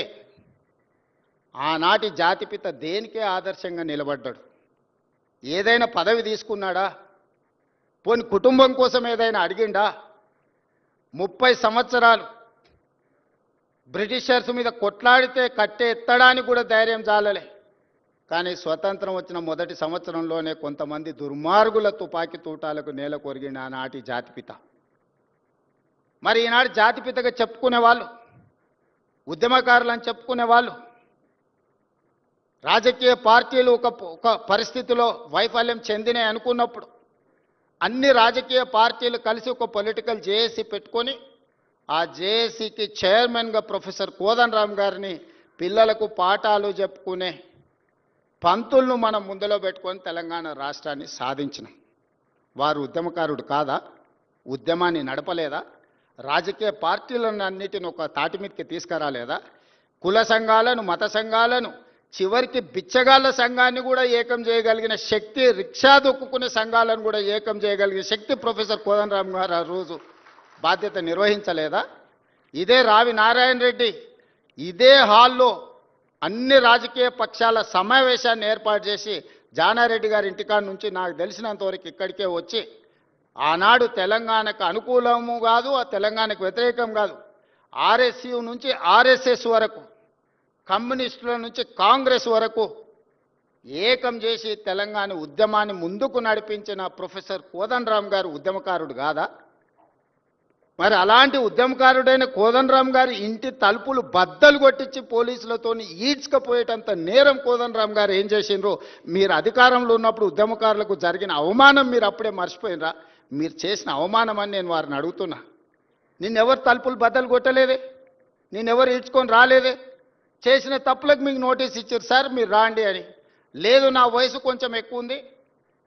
[SPEAKER 1] ఆనాటి జాతిపిత దేనికే ఆదర్శంగా నిలబడ్డాడు? ఏదైనా పదవి తీసుకున్నాడా? పోని కుటుంబం కోసం ఏదైనా అడిగిండా? 30 సంవత్సరాలు బ్రిటిషర్స్ మీద కొట్లాడితే కట్టె ఎత్తడానికి కూడా ధైర్యం చాలలే. కానీ స్వతంత్రం వచ్చిన మొదటి సంవత్సరంలోనే కొంతమంది దుర్మార్గుల తుపాకీ తూటాలకు నేల కొరిగిన ఆనాటి జాతిపిత. మరి ఈనాడు జాతిపితగా చెప్పుకునే వాళ్ళు, ఉద్యమకారులని చెప్పుకునే వాళ్ళు, రాజకీయ పార్టీలు ఒక పరిస్థితిలో వైఫల్యం చెందినాయి అనుకున్నప్పుడు అన్ని రాజకీయ పార్టీలు కలిసి ఒక పొలిటికల్ జేఏసీ పెట్టుకొని ఆ జేఏసీకి చైర్మన్గా ప్రొఫెసర్ కోదండరామ్ గారిని పిల్లలకు పాఠాలు చెప్పుకునే పంతులను మనం ముందులో పెట్టుకొని తెలంగాణ రాష్ట్రాన్ని సాధించినాం. వారు ఉద్యమకారుడు కాదా? ఉద్యమాన్ని నడపలేదా? రాజకీయ పార్టీలను అన్నిటిని ఒక తాటి మీదకి తీసుకురాలేదా? కుల సంఘాలను, మత సంఘాలను, చివరికి బిచ్చగాళ్ళ సంఘాన్ని కూడా ఏకం చేయగలిగిన శక్తి, రిక్షా దొక్కుకునే సంఘాలను కూడా ఏకం చేయగలిగిన శక్తి ప్రొఫెసర్ కోదండరామ్ గారు ఆ రోజు బాధ్యత నిర్వహించలేదా? ఇదే రావి నారాయణ రెడ్డి ఇదే హాల్లో అన్ని రాజకీయ పక్షాల సమావేశాన్ని ఏర్పాటు చేసి జానారెడ్డి గారి ఇంటికాడ నుంచి నాకు తెలిసినంతవరకు ఇక్కడికే వచ్చి ఆనాడు తెలంగాణకు అనుకూలము కాదు, ఆ తెలంగాణకు వ్యతిరేకం కాదు, ఆర్ఎస్యు నుంచి ఆర్ఎస్ఎస్ వరకు, కమ్యూనిస్టుల నుంచి కాంగ్రెస్ వరకు ఏకం చేసి తెలంగాణ ఉద్యమాన్ని ముందుకు నడిపించిన ప్రొఫెసర్ కోదండరామ్ గారు ఉద్యమకారుడు కాదా? మరి అలాంటి ఉద్యమకారుడైన కోదండరామ్ గారి ఇంటి తలుపులు బద్దలు కొట్టించి పోలీసులతో ఈడ్చుకపోయేటంత నేరం కోదండరామ్ గారు ఏం చేసిండ్రో మీరు అధికారంలో ఉన్నప్పుడు ఉద్యమకారులకు జరిగిన అవమానం మీరు అప్పుడే మర్చిపోయినరా? మీరు చేసిన అవమానం అని నేను వారిని అడుగుతున్నా. నిన్నెవరు తలుపులు బద్దలు కొట్టలేదే, నిన్నెవరు ఈడ్చుకొని రాలేదే. చేసిన తప్పులకు మీకు నోటీస్ ఇచ్చారు, సార్ మీరు రాండి అని. లేదు నా వయసు కొంచెం ఎక్కువ ఉంది,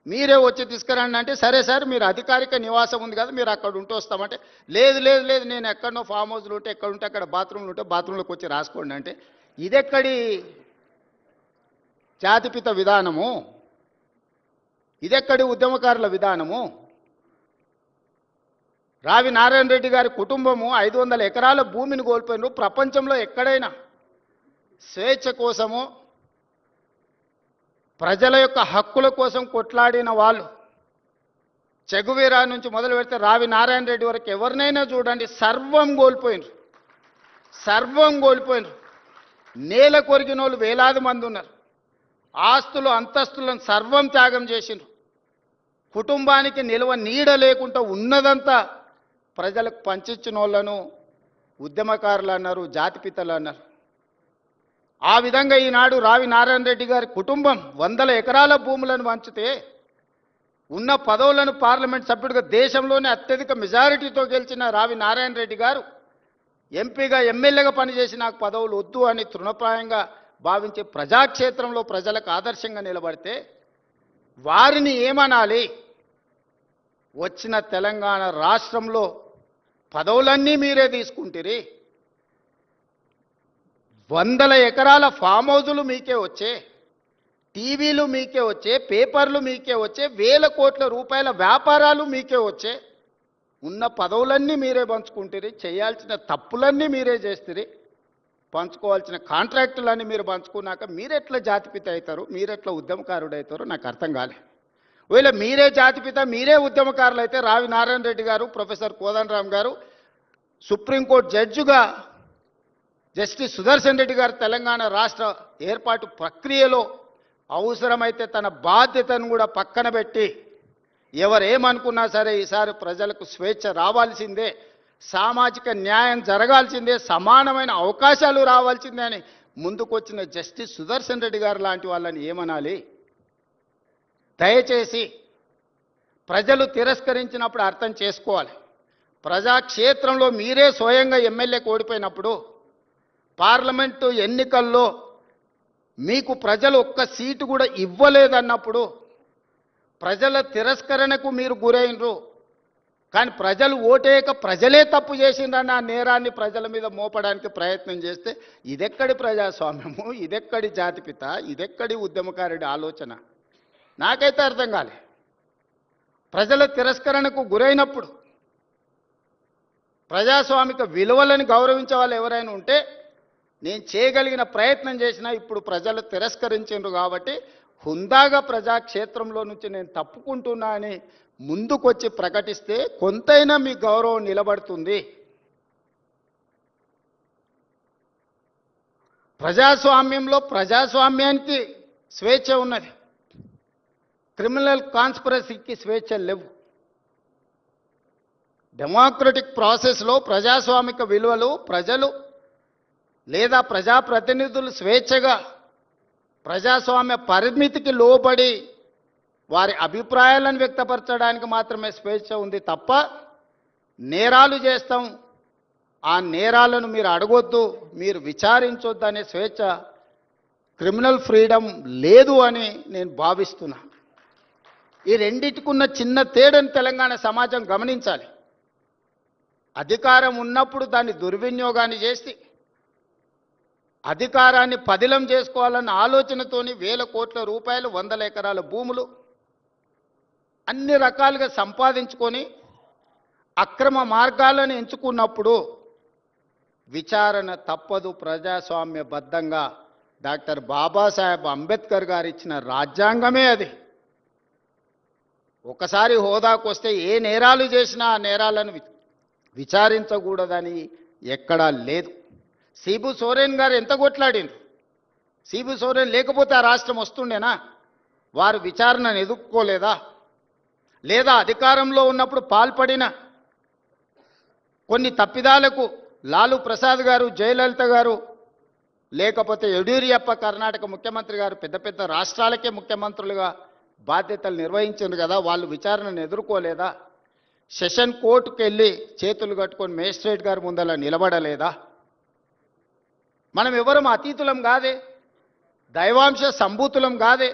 [SPEAKER 1] మీరే వచ్చి తీసుకురండి అంటే, సరే సార్ మీరు అధికారిక నివాసం ఉంది కదా మీరు అక్కడ ఉంటూ వస్తామంటే, లేదు లేదు లేదు నేను ఎక్కడనో ఫామ్ హౌస్లు ఉంటే ఎక్కడ ఉంటే అక్కడ బాత్రూమ్లు ఉంటే బాత్రూంలోకి వచ్చి రాసుకోండి అంటే, ఇదెక్కడి జాతిపిత విధానము? ఇదెక్కడి ఉద్యమకారుల విధానము? రావి నారాయణ రెడ్డి గారి కుటుంబము 500 ఎకరాల భూమిని కోల్పోయినారు. ప్రపంచంలో ఎక్కడైనా స్వేచ్ఛ కోసము, ప్రజల యొక్క హక్కుల కోసం కొట్లాడిన వాళ్ళు, చెగువీరా నుంచి మొదలు పెడితే రావి నారాయణ రెడ్డి వరకు ఎవరినైనా చూడండి, సర్వం కోల్పోయినారు. సర్వం కోల్పోయినారు. నేల కొరిగిన వాళ్ళు వేలాది మంది ఉన్నారు. ఆస్తులు అంతస్తులను సర్వం త్యాగం చేసినారు. కుటుంబానికి నిల్వ నీడ లేకుండా ఉన్నదంతా ప్రజలకు పంచిచ్చిన వాళ్ళను ఉద్యమకారులు అన్నారు, జాతిపితలు అన్నారు. ఆ విధంగా ఈనాడు రావి నారాయణ రెడ్డి గారి కుటుంబం 100 ఎకరాల భూములను పంచితే ఉన్న పదవులను పార్లమెంట్ సభ్యుడిగా దేశంలోనే అత్యధిక మెజారిటీతో గెలిచిన రావి నారాయణ రెడ్డి గారు ఎంపీగా ఎమ్మెల్యేగా పనిచేసి నాకు పదవులు వద్దు అని తృణప్రాయంగా భావించే ప్రజాక్షేత్రంలో ప్రజలకు ఆదర్శంగా నిలబడితే వారిని ఏమనాలి? వచ్చిన తెలంగాణ రాష్ట్రంలో పదవులన్నీ మీరే తీసుకుంటారు. వందల ఎకరాల ఫామ్ హౌజులు మీకే వచ్చే, టీవీలు మీకే వచ్చే, పేపర్లు మీకే వచ్చే, వేల కోట్ల రూపాయల వ్యాపారాలు మీకే వచ్చే. ఉన్న పదవులన్నీ మీరే పంచుకుంటారు, చేయాల్సిన తప్పులన్నీ మీరే చేస్తారు, పంచుకోవాల్సిన కాంట్రాక్టులన్నీ మీరు పంచుకున్నాక మీరెట్లా జాతిపిత అవుతారు, మీరెట్లా ఉద్యమకారుడు అవుతారో నాకు అర్థం కాలే. ఒకవేళ మీరే జాతిపిత, మీరే ఉద్యమకారులు అయితే రావి నారాయణ రెడ్డి గారు, ప్రొఫెసర్ కోదండరామ్ గారు సుప్రీంకోర్టు జడ్జిగా జస్టిస్ సుదర్శన్ రెడ్డి గారు తెలంగాణ రాష్ట్ర ఏర్పాటు ప్రక్రియలో అవసరమైతే తన బాధ్యతను కూడా పక్కన పెట్టి ఎవరేమనుకున్నా సరే ఈసారి ప్రజలకు స్వేచ్ఛ రావాల్సిందే, సామాజిక న్యాయం జరగాల్సిందే, సమానమైన అవకాశాలు రావాల్సిందే అని ముందుకొచ్చిన జస్టిస్ సుదర్శన్ రెడ్డి గారు లాంటి వాళ్ళని ఏమనాలి? దయచేసి ప్రజలు తిరస్కరించినప్పుడు అర్థం చేసుకోవాలి. ప్రజాక్షేత్రంలో మీరే స్వయంగా ఎమ్మెల్యేకి ఓడిపోయినప్పుడు, పార్లమెంటు ఎన్నికల్లో మీకు ప్రజలు ఒక్క సీటు కూడా ఇవ్వలేదన్నప్పుడు, ప్రజల తిరస్కరణకు మీరు గురైనరు. కానీ ప్రజలు ఓటేయక ప్రజలే తప్పు చేసిండ్రన్న ఆ నేరాన్ని ప్రజల మీద మోపడానికి ప్రయత్నం చేస్తే ఇదెక్కడి ప్రజాస్వామ్యము, ఇదెక్కడి జాతిపిత, ఇదెక్కడి ఉద్యమకారుడి ఆలోచన? నాకైతే అర్థం కాలే. ప్రజల తిరస్కరణకు గురైనప్పుడు ప్రజాస్వామిక విలువలను గౌరవించే వాళ్ళు ఎవరైనా ఉంటే నేను చేయగలిగిన ప్రయత్నం చేసినా ఇప్పుడు ప్రజలు తిరస్కరించారు కాబట్టి హుందాగా ప్రజాక్షేత్రంలో నుంచి నేను తప్పుకుంటున్నా అని ముందుకొచ్చి ప్రకటిస్తే కొంతైనా మీ గౌరవం నిలబడుతుంది. ప్రజాస్వామ్యంలో ప్రజాస్వామ్యానికి స్వేచ్ఛ ఉన్నది, క్రిమినల్ కాన్స్పిరసీకి స్వేచ్ఛ లేవు. డెమోక్రటిక్ ప్రాసెస్లో ప్రజాస్వామిక విలువలు ప్రజలు లేదా ప్రజాప్రతినిధులు స్వేచ్ఛగా ప్రజాస్వామ్య పరిమితికి లోబడి వారి అభిప్రాయాలను వ్యక్తపరచడానికి మాత్రమే స్వేచ్ఛ ఉంది తప్ప నేరాలు చేస్తాం, ఆ నేరాలను మీరు అడగొద్దు, మీరు విచారించొద్దు అనే స్వేచ్ఛ, క్రిమినల్ ఫ్రీడమ్ లేదు అని నేను భావిస్తున్నా. ఈ రెండిటికున్న చిన్న తేడాను తెలంగాణ సమాజం గమనించాలి. అధికారం ఉన్నప్పుడు దాన్ని దుర్వినియోగాన్ని చేసి అధికారాన్ని పదిలం చేసుకోవాలన్న ఆలోచనతోని వేల కోట్ల రూపాయలు, వందల ఎకరాల భూములు అన్ని రకాలుగా సంపాదించుకొని అక్రమ మార్గాలను ఎంచుకున్నప్పుడు విచారణ తప్పదు. ప్రజాస్వామ్యబద్ధంగా డాక్టర్ బాబాసాహెబ్ అంబేద్కర్ గారు ఇచ్చిన రాజ్యాంగమే అది. ఒకసారి హోదాకు వస్తే ఏ నేరాలు చేసినా ఆ నేరాలను విచారించకూడదని ఎక్కడా లేదు. సిబు సోరెన్ గారు ఎంత కొట్లాడిండ్రు? సిబు సోరెన్ లేకపోతే ఆ రాష్ట్రం వస్తుండేనా? వారు విచారణను ఎదుర్కోలేదా? లేదా అధికారంలో ఉన్నప్పుడు పాల్పడిన కొన్ని తప్పిదాలకు లాలూ ప్రసాద్ గారు, జయలలిత గారు, లేకపోతే యడ్యూరప్ప కర్ణాటక ముఖ్యమంత్రి గారు పెద్ద పెద్ద రాష్ట్రాలకే ముఖ్యమంత్రులుగా బాధ్యతలు నిర్వహించారు కదా, వాళ్ళు విచారణను ఎదుర్కోలేదా? సెషన్ కోర్టుకు వెళ్ళి చేతులు కట్టుకొని మేజిస్ట్రేట్ గారి ముందలా నిలబడలేదా? మనం ఎవరం అతీతులం కాదే, దైవాంశ సంభూతులం కాదే.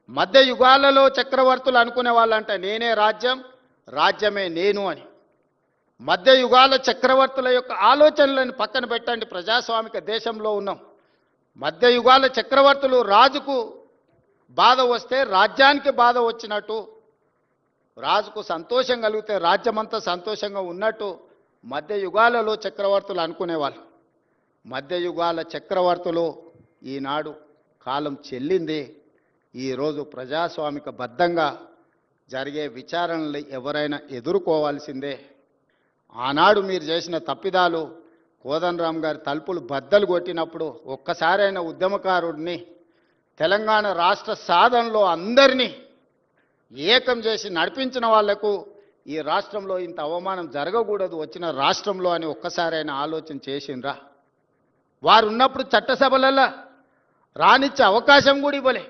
[SPEAKER 1] మధ్య యుగాలలో చక్రవర్తులు అనుకునే వాళ్ళంట నేనే రాజ్యం, రాజ్యమే నేను అని. మధ్య యుగాల చక్రవర్తుల యొక్క ఆలోచనలను పక్కన పెట్టండి. ప్రజాస్వామిక దేశంలో ఉన్నాం. మధ్య యుగాల చక్రవర్తులు రాజుకు బాధ వస్తే రాజ్యానికి బాధ వచ్చినట్టు, రాజుకు సంతోషం కలిగితే రాజ్యమంతా సంతోషంగా ఉన్నట్టు మధ్య యుగాలలో చక్రవర్తులు అనుకునేవాళ్ళు. మధ్య యుగాల చక్రవర్తులు ఈనాడు కాలం చెల్లింది. ఈరోజు ప్రజాస్వామిక బద్ధంగా జరిగే విచారణలు ఎవరైనా ఎదుర్కోవాల్సిందే. ఆనాడు మీరు చేసిన తప్పిదాలు, కోదండరామ్ గారి తలుపులు బద్దలు కొట్టినప్పుడు ఒక్కసారైన ఉద్యమకారుడిని, తెలంగాణ రాష్ట్ర సాధనలో అందరినీ ఏకం చేసి నడిపించిన వాళ్లకు ఈ రాష్ట్రంలో ఇంత అవమానం జరగకూడదు వచ్చిన రాష్ట్రంలో అని ఒక్కసారైనా ఆలోచన చేసిండ్రా? వారు ఉన్నప్పుడు చట్టసభలలో రానిచ్చే అవకాశం కూడా ఇవ్వలే.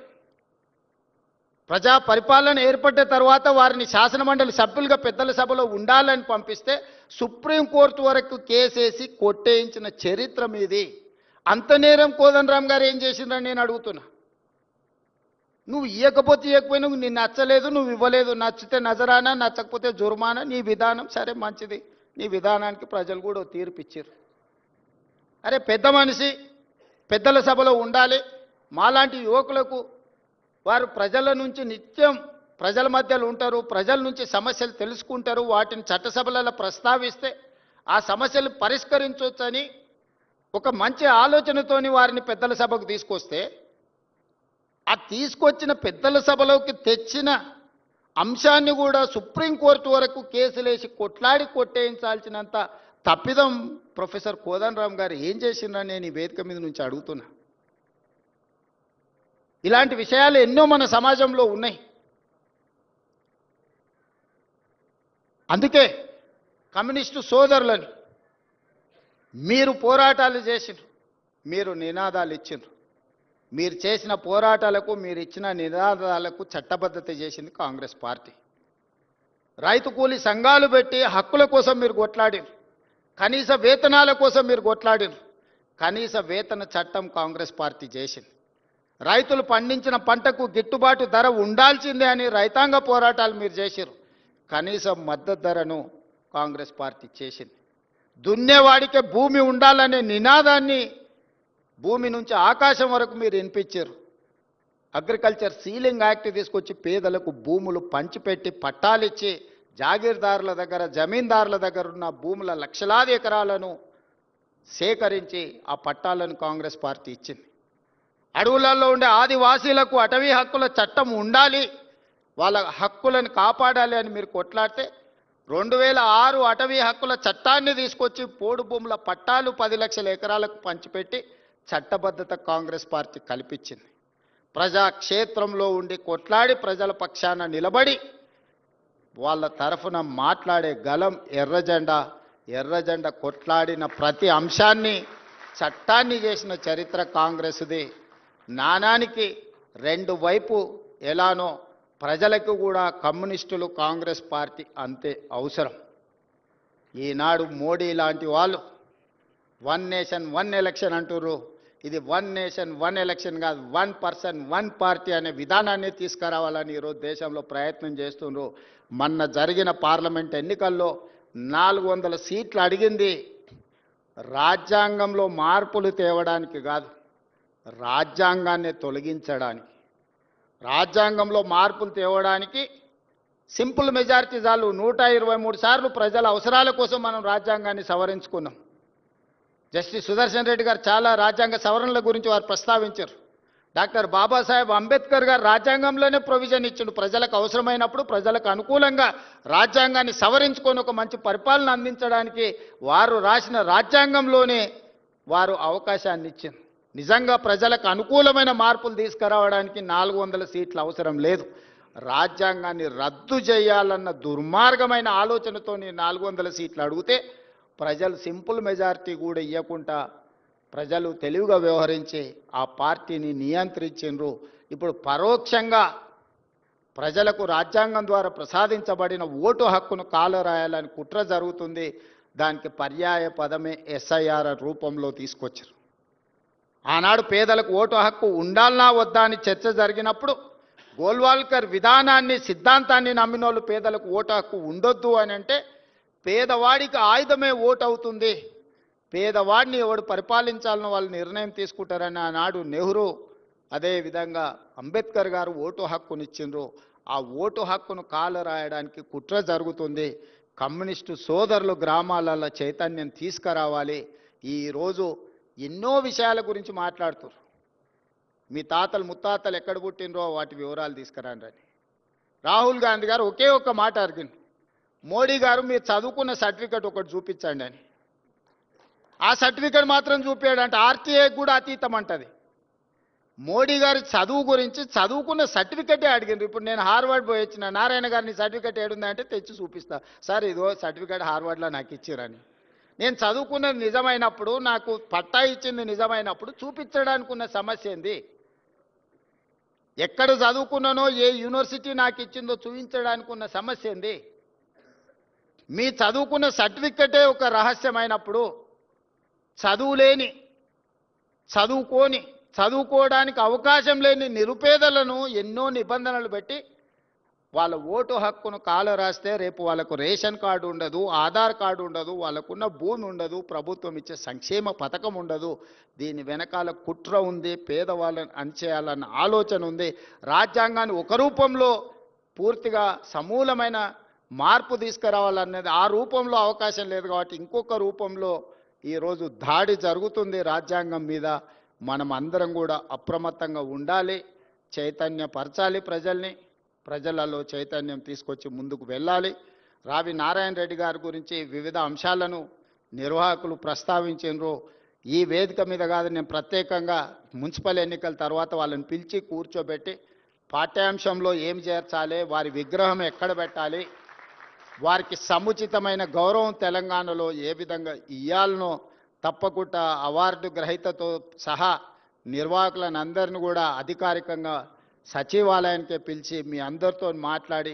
[SPEAKER 1] ప్రజా పరిపాలన ఏర్పడ్డ తర్వాత వారిని శాసనమండలి సభ్యులుగా పెద్దల సభలో ఉండాలని పంపిస్తే సుప్రీంకోర్టు వరకు కేసేసి కొట్టేయించిన చరిత్ర మీది. అంత నేరం కోదండరామ్ గారు ఏం చేసిండ్రని నేను అడుగుతున్నా. నువ్వు ఇవ్వకపోతే ఇవ్వకపోయినా నీకు నచ్చలేదు, నువ్వు ఇవ్వలేదు, నచ్చితే నజరానా, నచ్చకపోతే జుర్మానా, నీ విధానం సరే మంచిది, నీ విధానానికి ప్రజలు కూడా ఓ తీర్పు ఇచ్చారు. అరే పెద్ద మనిషి పెద్దల సభలో ఉండాలి, మాలాంటి యువకులకు వారు ప్రజల నుంచి నిత్యం ప్రజల మధ్యలో ఉంటారు, ప్రజల నుంచి సమస్యలు తెలుసుకుంటారు, వాటిని చట్టసభలలో ప్రస్తావిస్తే ఆ సమస్యలు పరిష్కరించవచ్చని ఒక మంచి ఆలోచనతోని వారిని పెద్దల సభకు తీసుకొస్తే, ఆ తీసుకొచ్చిన పెద్దల సభలోకి తెచ్చిన అంశాన్ని కూడా సుప్రీంకోర్టు వరకు కేసులేసి కొట్లాడి కొట్టేయించాల్సినంత తప్పిదం ప్రొఫెసర్ కోదండరామ్ గారు ఏం చేసిందని నేను ఈ వేదిక మీద నుంచి అడుగుతున్నా. ఇలాంటి విషయాలు ఎన్నో మన సమాజంలో ఉన్నాయి. అందుకే కమ్యూనిస్టు సోదరులను మీరు పోరాటాలు చేసిండ్రు, మీరు నినాదాలు ఇచ్చిండ్రు, మీరు చేసిన పోరాటాలకు మీరు ఇచ్చిన నినాదాలకు చట్టబద్ధత చేసింది కాంగ్రెస్ పార్టీ. రైతు కూలీ సంఘాలు పెట్టి హక్కుల కోసం మీరు కొట్లాడినారు, కనీస వేతనాల కోసం మీరు కొట్లాడినారు. కనీస వేతన చట్టం కాంగ్రెస్ పార్టీ చేసింది. రైతులు పండించిన పంటకు గిట్టుబాటు ధర ఉండాల్సిందే అని రైతాంగ పోరాటాలు మీరు చేశారు. కనీస మద్దతు ధరను కాంగ్రెస్ పార్టీ చేసింది. దున్నేవాడికే భూమి ఉండాలనే నినాదాన్ని భూమి నుంచి ఆకాశం వరకు మీరు వినిపించారు. అగ్రికల్చర్ సీలింగ్ యాక్ట్ తీసుకొచ్చి పేదలకు భూములు పంచిపెట్టి పట్టాలిచ్చి జాగీర్దారుల దగ్గర జమీందారుల దగ్గర ఉన్న భూముల లక్షలాది ఎకరాలను సేకరించి ఆ పట్టాలను కాంగ్రెస్ పార్టీ ఇచ్చింది. అడవులలో ఉండే ఆదివాసీలకు అటవీ హక్కుల చట్టం ఉండాలి, వాళ్ళ హక్కులను కాపాడాలి అని మీరు కొట్లాడితే 2006 అటవీ హక్కుల చట్టాన్ని తీసుకొచ్చి పోడు భూముల పట్టాలు 10 లక్షల ఎకరాలకు పంచిపెట్టి చట్టబద్ధత కాంగ్రెస్ పార్టీ కల్పించింది. ప్రజాక్షేత్రంలో ఉండి కొట్లాడి ప్రజల పక్షాన నిలబడి వాళ్ళ తరఫున మాట్లాడే గలం ఎర్రజెండా. ఎర్రజెండా కొట్లాడిన ప్రతి అంశాన్ని చట్టాన్ని చేసిన చరిత్ర కాంగ్రెస్ది. నాణానికి రెండు వైపు ఎలానో ప్రజలకు కూడా కమ్యూనిస్టులు కాంగ్రెస్ పార్టీ అంతే అవసరం. ఈనాడు మోడీ లాంటి వాళ్ళు 1 నేషన్ 1 ఎలక్షన్ అంటున్నారు. ఇది 1 నేషన్ 1 ఎలక్షన్ కాదు, 1 పర్సన్ 1 పార్టీ అనే విధానాన్ని తీసుకురావాలని ఈరోజు దేశంలో ప్రయత్నం చేస్తున్నారు. మొన్న జరిగిన పార్లమెంట్ ఎన్నికల్లో 400 సీట్లు అడిగింది రాజ్యాంగంలో మార్పులు తేవడానికి కాదు, రాజ్యాంగాన్ని తొలగించడానికి. రాజ్యాంగంలో మార్పులు తేవడానికి సింపుల్ మెజారిటీ చాలు. 123 సార్లు ప్రజల అవసరాల కోసం మనం రాజ్యాంగాన్ని సవరించుకున్నాం. జస్టిస్ సుదర్శన్ రెడ్డి గారు చాలా రాజ్యాంగ సవరణల గురించి వారు ప్రస్తావించారు. డాక్టర్ బాబాసాహెబ్ అంబేద్కర్ గారు రాజ్యాంగంలోనే ప్రొవిజన్ ఇచ్చిండు, ప్రజలకు అవసరమైనప్పుడు ప్రజలకు అనుకూలంగా రాజ్యాంగాన్ని సవరించుకొని ఒక మంచి పరిపాలన అందించడానికి వారు రాసిన రాజ్యాంగంలోనే వారు అవకాశాన్ని ఇచ్చింది. నిజంగా ప్రజలకు అనుకూలమైన మార్పులు తీసుకురావడానికి 400 సీట్లు అవసరం లేదు. రాజ్యాంగాన్ని రద్దు చేయాలన్న దుర్మార్గమైన ఆలోచనతో 400 సీట్లు అడిగితే ప్రజలు సింపుల్ మెజారిటీ కూడా ఇవ్వకుండా ప్రజలు తెలివిగా వ్యవహరించి ఆ పార్టీని నియంత్రించిండ్రు. ఇప్పుడు పరోక్షంగా ప్రజలకు రాజ్యాంగం ద్వారా ప్రసాదించబడిన ఓటు హక్కును కాలరాయాలని కుట్ర జరుగుతుంది. దానికి పర్యాయ పదమే ఎస్ఐఆర్ రూపంలో తీసుకొచ్చారు. ఆనాడు పేదలకు ఓటు హక్కు ఉండాలనా వద్దా అని చర్చ జరిగినప్పుడు గోల్వాల్కర్ విధానాన్ని సిద్ధాంతాన్ని నమ్మినోళ్ళు పేదలకు ఓటు హక్కు ఉండొద్దు అని అంటే, పేదవాడికి ఆయుధమే ఓటు అవుతుంది, పేదవాడిని ఎవడు పరిపాలించాలని వాళ్ళు నిర్ణయం తీసుకుంటారని ఆనాడు నెహ్రూ అదేవిధంగా అంబేద్కర్ గారు ఓటు హక్కునిచ్చిండ్రు. ఆ ఓటు హక్కును కాలరాయడానికి కుట్ర జరుగుతుంది. కమ్యూనిస్టు సోదరులు గ్రామాలలో చైతన్యం తీసుకురావాలి. ఈరోజు ఎన్నో విషయాల గురించి మాట్లాడుతారు. మీ తాతలు ముత్తాతలు ఎక్కడ పుట్టినరో వాటి వివరాలు తీసుకురండి అని రాహుల్ గాంధీ గారు ఒకే ఒక్క మాట అడిగింది, మోడీ గారు మీరు చదువుకున్న సర్టిఫికెట్ ఒకటి చూపించండి అని. ఆ సర్టిఫికెట్ మాత్రం చూపించాడంటే ఆర్టీఐ కూడా అతీతం అంటది. మోడీ గారి చదువు గురించి చదువుకున్న సర్టిఫికెటే అడిగిండ్రు. ఇప్పుడు నేను హార్వర్డ్ పోయి వచ్చిన, నారాయణ గారిని సర్టిఫికెట్ ఏడుందంటే తెచ్చి చూపిస్తా, సార్ ఇదో సర్టిఫికెట్ హార్వర్డ్లో నాకు ఇచ్చిరని. నేను చదువుకున్నది నిజమైనప్పుడు, నాకు పట్టా ఇచ్చింది నిజమైనప్పుడు చూపించడానికి ఉన్న సమస్య ఏంది? ఎక్కడ చదువుకున్నానో ఏ యూనివర్సిటీ నాకు ఇచ్చిందో చూపించడానికి ఉన్న సమస్య ఏంది? మీ చదువుకున్న సర్టిఫికెటే ఒక రహస్యమైనప్పుడు చదువులేని చదువుకోని చదువుకోవడానికి అవకాశం లేని నిరుపేదలను ఎన్నో నిబంధనలు పెట్టి వాళ్ళ ఓటు హక్కును కాల రాస్తే రేపు వాళ్ళకు రేషన్ కార్డు ఉండదు, ఆధార్ కార్డు ఉండదు, వాళ్ళకున్న భూమి ఉండదు, ప్రభుత్వం ఇచ్చే సంక్షేమ పథకం ఉండదు. దీని వెనకాల కుట్ర ఉంది, పేదవాళ్ళని అణచేయాలన్న ఆలోచన ఉంది. రాజ్యాంగాన్ని ఒక రూపంలో పూర్తిగా సమూలమైన మార్పు తీసుకురావాలనేది ఆ రూపంలో అవకాశం లేదు కాబట్టి ఇంకొక రూపంలో ఈరోజు దాడి జరుగుతుంది రాజ్యాంగం మీద. మనం అందరం కూడా అప్రమత్తంగా ఉండాలి, చైతన్యపరచాలి ప్రజల్ని, ప్రజలలో చైతన్యం తీసుకొచ్చి ముందుకు వెళ్ళాలి. రావి నారాయణ రెడ్డి గారి గురించి వివిధ అంశాలను నిర్వాహకులు ప్రస్తావించారు. ఈ వేదిక మీద కాదు, నేను ప్రత్యేకంగా మున్సిపల్ ఎన్నికల తర్వాత వాళ్ళని పిలిచి కూర్చోబెట్టి పాఠ్యాంశంలో ఏం చేర్చాలి, వారి విగ్రహం ఎక్కడ పెట్టాలి, వారికి సముచితమైన గౌరవం తెలంగాణలో ఏ విధంగా ఇయ్యాలనో తప్పకుండా అవార్డు గ్రహీతతో సహా నిర్వాహకులను అందరిని కూడా అధికారికంగా సచివాలయానికే పిలిచి మీ అందరితో మాట్లాడి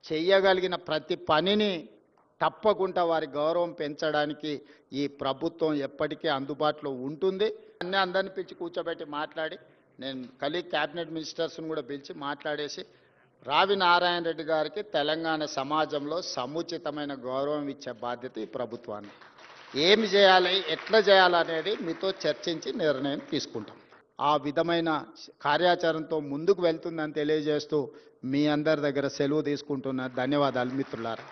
[SPEAKER 1] చెయ్యగలిగిన ప్రతి పనిని తప్పకుండా వారి గౌరవం పెంచడానికి ఈ ప్రభుత్వం ఎప్పటికీ అందుబాటులో ఉంటుంది. అందరిని పిలిచి కూర్చోబెట్టి మాట్లాడి నేను క్యాబినెట్ మినిస్టర్స్ని కూడా పిలిచి మాట్లాడేసి రావి నారాయణ రెడ్డి గారికి తెలంగాణ సమాజంలో సముచితమైన గౌరవం ఇచ్చే బాధ్యత ఈ ప్రభుత్వాన్ని. ఏమి చేయాలి, ఎట్లా చేయాలనేది మీతో చర్చించి నిర్ణయం తీసుకుంటాం. ఆ విధమైన కార్యాచరణతో ముందుకు వెళ్తుందని తెలియజేస్తూ మీ అందరి దగ్గర సెలవు తీసుకుంటున్న ధన్యవాదాలు మిత్రులారా.